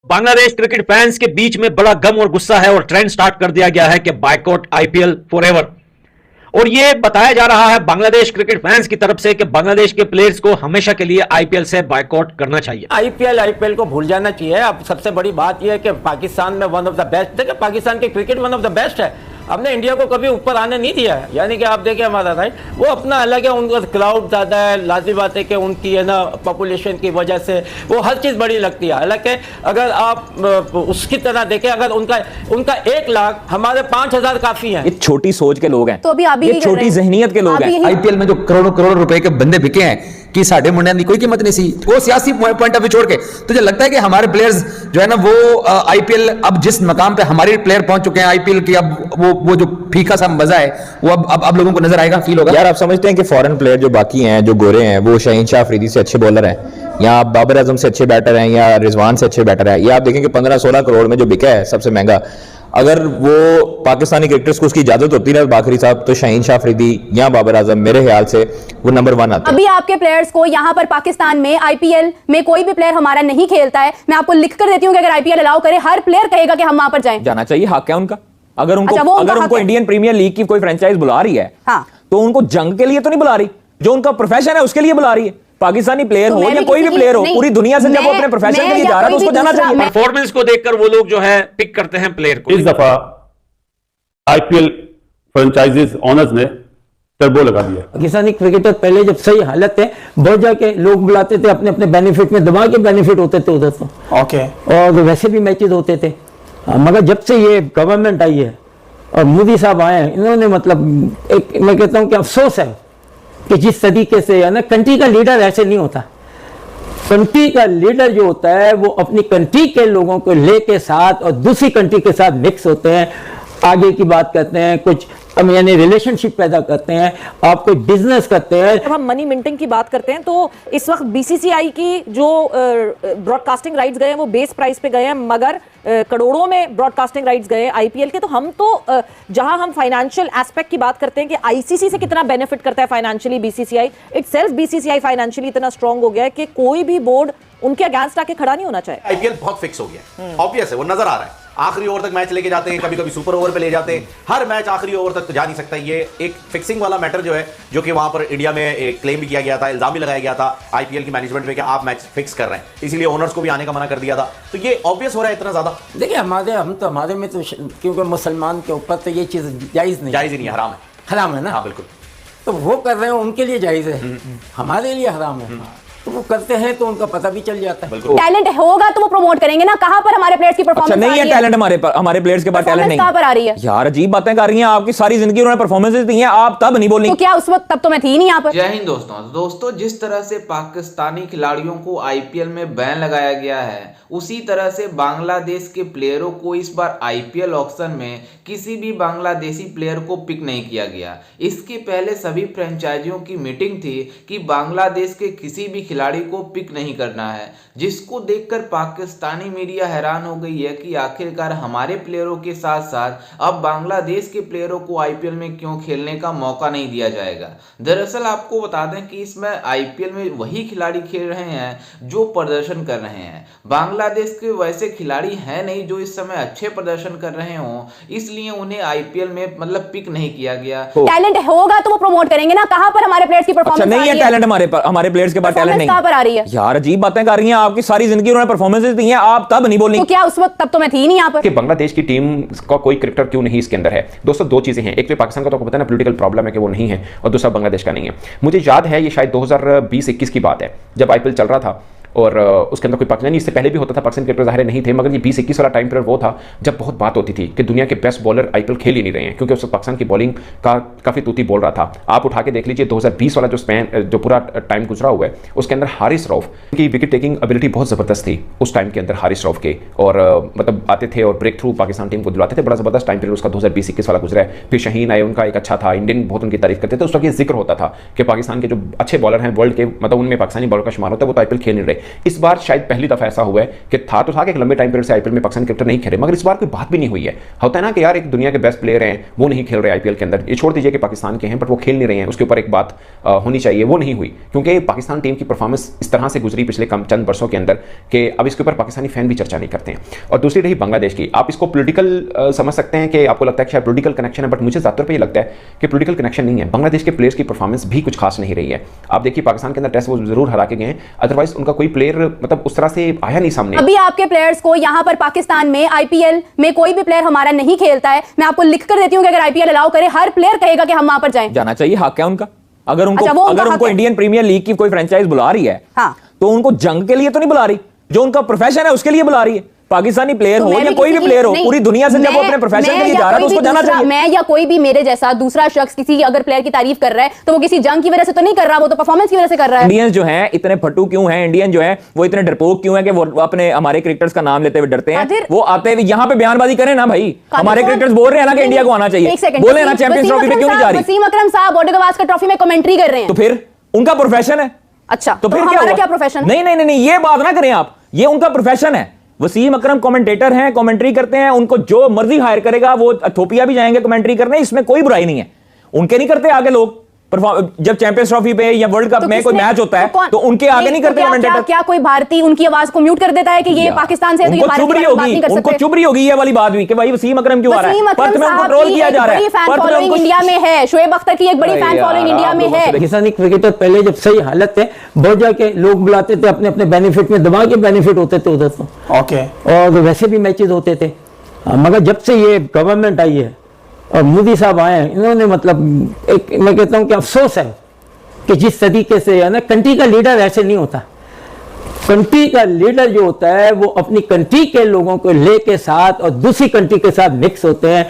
Bangladesh cricket fans के बीच में बड़ा गम और गुस्सा है और ट्रेंड स्टार्ट कर दिया गया है कि बायकॉट आईपीएल फॉरएवर। और यह बताया जा रहा है बांग्लादेश क्रिकेट फैंस की तरफ से कि बांग्लादेश के प्लेयर्स को हमेशा के लिए आईपीएल से बायकॉट करना चाहिए। आईपीएल को भूल जाना चाहिए। अब सबसे बड़ी बात यह है कि पाकिस्तान में वन ऑफ द बेस्ट, देखिए पाकिस्तान की cricket one of the best है। हमने इंडिया को कभी ऊपर आने नहीं दिया है। यानी कि आप देखिए हमारा राइट वो अपना अलग है, उनका क्राउड ज़्यादा है, लाजिम बात है कि उनकी है ना पॉपुलेशन की वजह से वो हर चीज़ बड़ी लगती है। हालांकि अगर आप उसकी तरह देखें, अगर उनका 1 लाख हमारे 5,000 काफ़ी हैं। ये छोटी सोच के लोग हैं, तो अभी आप ये छोटी जहनियत के लोग हैं। आईपीएल में जो करोड़ों करोड़ रुपए के बंदे बिके हैं कि साढ़े मुंडिया की कोई कीमत नहीं सी, वो सियासी पॉइंट ऑफ व्यू छोड़ के तुझे लगता है कि हमारे प्लेयर्स जो है ना वो आईपीएल अब जिस मकाम पे हमारे प्लेयर पहुंच चुके हैं आईपीएल की, अब वो जो फीका सा मजा है वो अब लोगों को नजर आएगा, फील होगा। यार आप समझते हैं कि फॉरेन प्लेयर जो बाकी हैं, जो गोरे हैं, वो शाहीन शाह अफरीदी से अच्छे बॉलर हैं या बाबर आजम से अच्छे बैटर हैं या रिजवान से अच्छे बैटर हैं? ये आप देखें कि 15-16 करोड़ में जो बिका है सबसे महंगा, अगर वो पाकिस्तानी क्रिकेटर्स को उसकी इजाजत होती है बाखरी साहब, तो शाहीन शाह अफरीदी या बाबर आजम मेरे ख्याल से वो नंबर 1 आते हैं। अभी आपके प्लेयर्स को यहाँ पर पाकिस्तान में आईपीएल में कोई भी प्लेयर हमारा नहीं खेलता है, मैं आपको लिख कर देती हूँ कि अगर आईपीएल अलाउ करे हर प्लेयर कहेगा कि हम वहां पर जाएं। जाना चाहिए, हक है उनका। अगर उनको अच्छा, उनको इंडियन प्रीमियर लीग की कोई फ्रेंचाइज बुला रही है, हाँ, तो उनको जंग के लिए तो नहीं बुला रही, जो उनका प्रोफेशन है उसके लिए बुला रही है। पाकिस्तानी प्लेयर हो या कोई भी प्लेयर हो, पूरी दुनिया से जब वो अपने प्रोफेशन के लिए जा रहा है तो उसको जाना चाहिए। परफॉर्मेंस को देखकर वो लोग जो है पिक करते हैं प्लेयर को। इस दफा आईपीएल फ्रेंचाइजीज ऑनर्स ने टर्बो लगा दिया। पाकिस्तानी क्रिकेटर पहले जब सही हालत है बहुत जाके लोग बुलाते थे अपने अपने बेनिफिट में, दबा के बेनिफिट होते थे उधर तो ओके, और वैसे भी मैचेस होते थे। मगर जब से ये गवर्नमेंट आई है और मोदी साहब आए हैं, इन्होंने मतलब एक मैं कहता हूँ कि अफसोस है कि जिस तरीके से है ना, कंट्री का लीडर ऐसे नहीं होता। कंट्री का लीडर जो होता है वो अपनी कंट्री के लोगों को लेके साथ और दूसरी कंट्री के साथ मिक्स होते हैं, आगे की बात करते हैं, कुछ यानी रिलेशनशिप पैदा करते हैं, आप कोई बिजनेस करते हैं। जब हम मनी मिंटिंग की बात करते हैं तो इस वक्त बीसीसीआई की जो ब्रॉडकास्टिंग राइट्स गए हैं वो बेस प्राइस पे गए हैं, मगर करोड़ों में ब्रॉडकास्टिंग राइट्स गए हैं आईपीएल के। तो हम तो जहां हम फाइनेंशियल एस्पेक्ट की बात करते हैं कि आईसीसी से कितना बेनिफिट करता है financially BCCI, itself BCCI financially इतना स्ट्रांग हो गया है कि कोई भी बोर्ड उनके अगेंस्ट आके खड़ा नहीं होना चाहिए। आईपीएल बहुत फिक्स हो गया, ऑब्वियस है, वो नजर आ रहा है। आखिरी ओवर तक मैच लेके जाते हैं, कभी कभी सुपर ओवर पे ले जाते हैं, हर मैच आखिरी ओवर तक तो जा नहीं सकता। ये एक फिक्सिंग वाला मैटर जो है, जो कि वहां पर इंडिया में एक क्लेम भी किया गया था, इल्जाम भी लगाया गया था आईपीएल की मैनेजमेंट पे कि आप मैच फिक्स कर रहे हैं, इसीलिए ओनर्स को भी आने का मना कर दिया था। तो ये ऑब्वियस हो रहा है इतना ज्यादा। देखिए हमारे में तो क्योंकि मुसलमान के ऊपर तो ये चीज जायज नहीं है, हराम है। हराम है ना? हाँ बिल्कुल। तो वो कर रहे हैं उनके लिए जायज है, हमारे लिए हराम है। तो वो करते हैं तो उनका पता भी चल जाता है। टैलेंट होगा तो वो प्रमोट करेंगे ना। कहाँ पर हमारे प्लेयर्स की परफॉर्मेंस अच्छा, नहीं है टैलेंट हमारे प्लेयर्स के पास टैलेंट नहीं। कहाँ पर आ रही है? यार अजीब बातें कर रही हैं, आपकी सारी जिंदगी उन्होंने परफॉर्मेंसेस दी हैं, आप तब नहीं बोली तो क्या उस वक्त तब तो मैं थी नहीं यहाँ पर। जय हिंद दोस्तों, जिस तरह से पाकिस्तानी खिलाड़ियों को आईपीएल में बैन लगाया गया है, उसी तरह से बांग्लादेश के प्लेयरों को इस बार आईपीएल ऑक्शन में किसी भी बांग्लादेशी प्लेयर को पिक नहीं किया गया। इसके पहले सभी फ्रेंचाइजियों की मीटिंग थी कि बांग्लादेश के किसी भी खिलाड़ी को पिक नहीं करना है, जिसको देखकर पाकिस्तानी मीडिया हैरान हो गई है कि आखिरकार हमारे प्लेयरों के साथ साथ अब बांग्लादेश के प्लेयरों को आईपीएल में क्यों खेलने का मौका नहीं दिया जाएगा। दरअसल आपको बता दें कि इसमें आईपीएल में वही खिलाड़ी खेल रहे हैं जो प्रदर्शन कर रहे हैं। बांग्लादेश के वैसे खिलाड़ी हैं नहीं जो इस समय अच्छे प्रदर्शन कर रहे हों, इसलिए उन्हें आईपीएल में मतलब पिक नहीं किया गया। टैलेंट होगा तो वो प्रमोट करेंगे ना। कहाँ पर हमारे प्लेयर्स की परफॉर्मेंस? अच्छा, नहीं है टैलेंट हमारे प्लेयर्स के पास टैलेंट नहीं। कहाँ पर आ रही है? यार अजीब बातें कर रही हैं, आपकी सारी जिंदगी उन्होंने परफॉर्मेंसेस दी हैं, आप तब नहीं बोली। तो क्या उस वक्त तब तो मैं थी नहीं यहाँ पर। कि बांग्लादेश की टीम का कोई क्रिकेटर क्यों नहीं इसके अंदर है? दोस्तों दो चीजें हैं, एक तो पाकिस्तान का तो आपको पता है ना पॉलिटिकल प्रॉब्लम है कि वो नहीं है, और दूसरा बांग्लादेश का नहीं है। मुझे याद है ये शायद 2020-21 की बात है, जब आईपीएल चल रहा था और उसके अंदर कोई पाकिस्तानी, इससे पहले भी होता था, पाकिस्तान क्रिकेटर ज़ाहिर नहीं थे, मगर ये 20-21 वाला टाइम पीरियड वो था जब बहुत बात होती थी कि दुनिया के बेस्ट बॉलर आईपीएल खेल ही नहीं रहे हैं, क्योंकि उस पाकिस्तान की बॉलिंग का काफ़ी तूती बोल रहा था। आप उठा के देख लीजिए 2020 वाला जो स्पैन जो पूरा टाइम गुजरा हुआ है, उसके अंदर हारिस रऊफ की विकेट टेकिंग एबिलिटी बहुत ज़बरदस्त थी उस टाइम के अंदर, हारिस रऊफ के, और मतलब आते थे और ब्रेक थ्रू पाकिस्तान टीम को दिलाते थे। बड़ा ज़बरदस्त टाइम पीरियड उसका 2020-21 वाला गुजरा है। फिर शाहीन आए, उनका एक अच्छा था, इंडियन बहुत उनकी तारीफ करते थे। उस वक्त ये जिक्र होता था कि पाकिस्तान के जो अच्छे बॉलर हैं वर्ल्ड के, मतलब उनमें पाकिस्तानी बॉलर का शुमार होता है, वो तो आईपीएल खेल नहीं रहे। इस बार शायद पहली दफा ऐसा हुआ है कि था कि एक लंबे टाइम पीरियड से आईपीएल में पाकिस्तान क्रिकेटर नहीं खेले, मगर इस बार कोई बात भी नहीं हुई है। होता है ना कि यार एक दुनिया के बेस्ट प्लेयर हैं, वो नहीं खेल रहे आईपीएल के अंदर, ये छोड़ दीजिए कि पाकिस्तान के हैं बट वो खेल नहीं रहे हैं, उसके ऊपर एक बात होनी चाहिए, वो नहीं हुई क्योंकि पाकिस्तान टीम की परफॉर्मेंस इस तरह से गुजरी पिछले चंद वर्षों के अंदर कि अब इसके ऊपर पाकिस्तानी फैन भी चर्चा नहीं करते हैं। और दूसरी रही बांग्लादेश की, आप इसको पॉलिटिकल समझ सकते हैं कि आपको लगता है कि शायद पॉलिटिकल कनेक्शन है, बट मुझे ज्यादातर पे ये लगता है कि पॉलिटिकल कनेक्शन नहीं है। बांग्लादेश के प्लेयर्स की परफॉर्मेंस भी कुछ खास नहीं रही है। आप देखिए पाकिस्तान के अंदर टेस्ट वो जरूर हरा के गए हैं, अदरवाइज उनका कोई प्लेयर मतलब उस तरह से आया नहीं सामने। अभी आपके प्लेयर्स को यहाँ पर पाकिस्तान में आईपीएल में कोई भी प्लेयर हमारा नहीं खेलता है, मैं आपको लिख कर देती हूँ कि अगर आईपीएल अलाउ करे हर प्लेयर कहेगा कि हम वहां पर जाएं। जाना चाहिए, हक है उनका। अगर उनको अच्छा, अगर उनको इंडियन प्रीमियर लीग की कोई फ्रेंचाइज बुला रही है, हाँ, तो उनको जंग के लिए तो नहीं बुला रही, जो उनका प्रोफेशन है उसके लिए बुला रही है। पाकिस्तानी प्लेयर हो या कोई भी प्लेयर हो, पूरी दुनिया से जब वो अपने प्रोफेशन के लिए जा रहा है तो उसको जाना चाहिए। मैं या कोई भी मेरे जैसा दूसरा शख्स किसी अगर प्लेयर की तारीफ कर रहा है तो वो किसी जंग की वजह से तो नहीं कर रहा, वो तो परफॉर्मेंस की वजह से कर रहा है। इंडियंस जो हैं इतने फटू क्यों हैं, इंडियन जो है वो इतने डरपोक क्यों है कि वो अपने हमारे क्रिकेटर्स का नाम लेते हुए डरते हैं? वो आते हुए यहाँ पे बयानबाजी करें ना भाई, हमारे क्रिकेटर्स बोल रहे हैं ना कि इंडिया को आना चाहिए, बोले ना चैंपियंस ट्रॉफी पे क्यों नहीं जा रही? वसीम अकरम साहब बॉर्डर गवास्कर ट्रॉफी में कमेंट्री कर रहे हैं, तो फिर उनका प्रोफेशन है। अच्छा, तो फिर हमारा क्या प्रोफेशन? नहीं, ये बात ना करें आप, ये उनका प्रोफेशन है। वसीम अकरम कमेंटेटर हैं, कमेंट्री करते हैं, उनको जो मर्जी हायर करेगा वो इथोपिया भी जाएंगे कमेंट्री करने, इसमें कोई बुराई नहीं है। उनके नहीं करते आगे लोग जब चैंपियंस ट्रॉफी पे या वर्ल्ड कप में कोई मैच होता है तो उनके आगे नहीं करते कमेंटेटर। क्या कोई भारतीय उनकी आवाज को म्यूट कर देता है कि ये पाकिस्तान से है तो ये भारत की बात नहीं कर सकते? उनको चुभ रही होगी ये वाली बात भी कि भाई वसीम अकरम क्यों आ रहा है, पर्थ में उनको ट्रोल किया जा रहा है। फैन फॉलोइंग इंडिया में है, शोएब अख्तर की एक बड़ी फैन फॉलोइंग इंडिया में है। पाकिस्तानी क्रिकेटर पहले जब सही हालत थे बहुत जाके लोग बुलाते थे, अपने अपने बेनिफिट में दबा के बेनिफिट होते थे उधर तो, ओके, और वैसे भी मैचेस होते थे। मगर जब से ये गवर्नमेंट आई है और मोदी साहब आए हैं, इन्होंने मतलब एक मैं कहता हूँ कि अफसोस है कि जिस तरीके से है ना, कंट्री का लीडर ऐसे नहीं होता। कंट्री का लीडर जो होता है वो अपनी कंट्री के लोगों को लेके साथ और दूसरी कंट्री के साथ मिक्स होते हैं,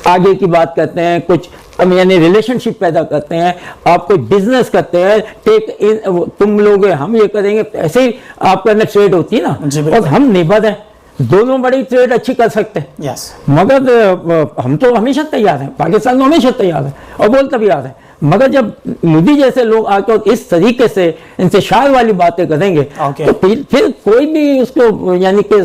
आगे की बात करते हैं, कुछ यानी रिलेशनशिप पैदा करते हैं, आप कोई बिजनेस करते हैं, टेक इन तुम लोग हम ये करेंगे, ऐसे ही आपका ना ट्रेड होती है ना, और हम नेबर हैं, दोनों बड़ी ट्रेड अच्छी कर सकते हैं। yes. मगर हम तो हमेशा तैयार हैं, पाकिस्तान तो हमेशा तैयार है और बोलता भी आ रहा है। मगर जब मोदी जैसे लोग आकर इस तरीके से इनसे शार वाली बातें करेंगे तो फिर कोई भी उसको यानी कि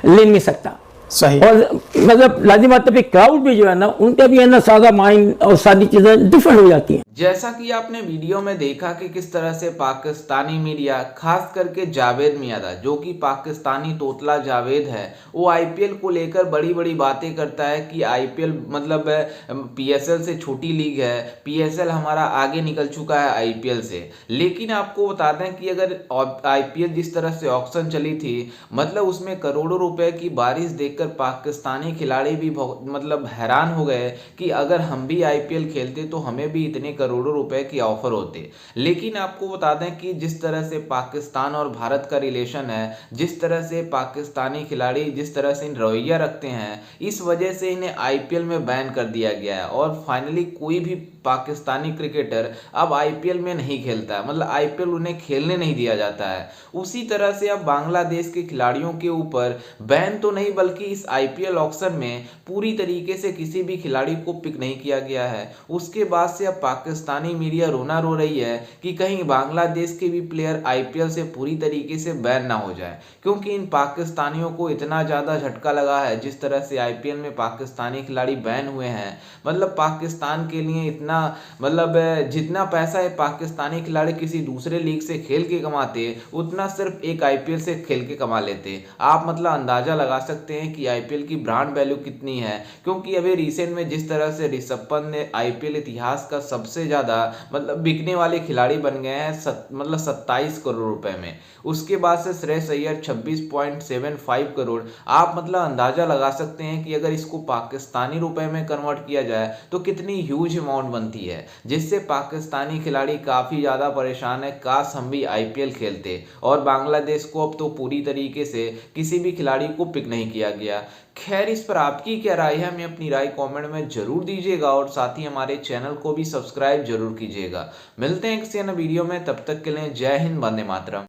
ले नहीं सकता। सही। और मतलब लाजिम बात है क्राउड भी जो है ना उनका भी है ना सारा माइंड और सारी चीजें डिफरेंट हो जाती हैं। जैसा कि आपने वीडियो में देखा कि किस तरह से पाकिस्तानी मीडिया, खास करके जावेद मियादा जो कि पाकिस्तानी तोतला जावेद है, वो आईपीएल को लेकर बड़ी बड़ी बातें करता है कि आईपीएल मतलब पीएसएल से छोटी लीग है, पीएसएल हमारा आगे निकल चुका है आईपीएल से। लेकिन आपको बता दें कि अगर आईपीएल जिस तरह से ऑक्शन चली थी, मतलब उसमें करोड़ों रुपए की बारिश देखकर पाकिस्तानी खिलाड़ी भी मतलब हैरान हो गए कि अगर हम भी आईपीएल खेलते तो हमें भी इतने करोड़ों रुपए की ऑफर होते। लेकिन आपको बता दें कि जिस तरह से पाकिस्तान और भारत का रिलेशन है, जिस तरह से पाकिस्तानी खिलाड़ी जिस तरह से रवैया रखते हैं, इस वजह से इन्हें आईपीएल में बैन कर दिया गया है और फाइनली कोई भी पाकिस्तानी क्रिकेटर अब आईपीएल में नहीं खेलता है, मतलब आईपीएल उन्हें खेलने नहीं दिया जाता है। उसी तरह से अब बांग्लादेश के खिलाड़ियों के ऊपर बैन तो नहीं बल्कि इस आईपीएल ऑक्शन में पूरी तरीके से किसी भी खिलाड़ी को पिक नहीं किया गया है। उसके बाद से अब पाकिस्तानी मीडिया रोना रो रही है कि कहीं बांग्लादेश के भी प्लेयर आईपीएल से पूरी तरीके से बैन ना हो जाए, क्योंकि इन पाकिस्तानियों को इतना ज़्यादा झटका लगा है जिस तरह से आईपीएल में पाकिस्तानी खिलाड़ी बैन हुए हैं। मतलब पाकिस्तान के लिए इतना मतलब जितना पैसा है पाकिस्तानी खिलाड़ी किसी दूसरे लीग से खेल के कमाते उतना सिर्फ एक आईपीएल से खेल के कमा लेते। आप मतलब अंदाजा लगा सकते हैं कि आईपीएल की ब्रांड वैल्यू कितनी है, क्योंकि अभी रिसेंट में जिस तरह से ऋषभ पंत ने आईपीएल इतिहास का सबसे ज़्यादा मतलब बिकने वाले खिलाड़ी बन गए हैं मतलब 27 करोड़ रुपए में। उसके बाद से श्रेयस अय्यर 26.75 करोड़। आप मतलब अंदाजा लगा सकते हैं कि अगर इसको पाकिस्तानी रुपए में कन्वर्ट किया जाए तो कितनी ह्यूज अमाउंट बनती है, जिससे पाकिस्तानी खिलाड़ी काफ़ी ज़्यादा परेशान है। काश हम भी आईपीएल खेलते। और बांग्लादेश को अब तो पूरी तरीके से किसी भी खिलाड़ी को पिक नहीं किया गया। खैर, इस पर आपकी क्या राय है, हमें अपनी राय कमेंट में जरूर दीजिएगा और साथ ही हमारे चैनल को भी सब्सक्राइब जरूर कीजिएगा। मिलते हैं किसी अन्य वीडियो में, तब तक के लिए जय हिंद, वंदे मातरम।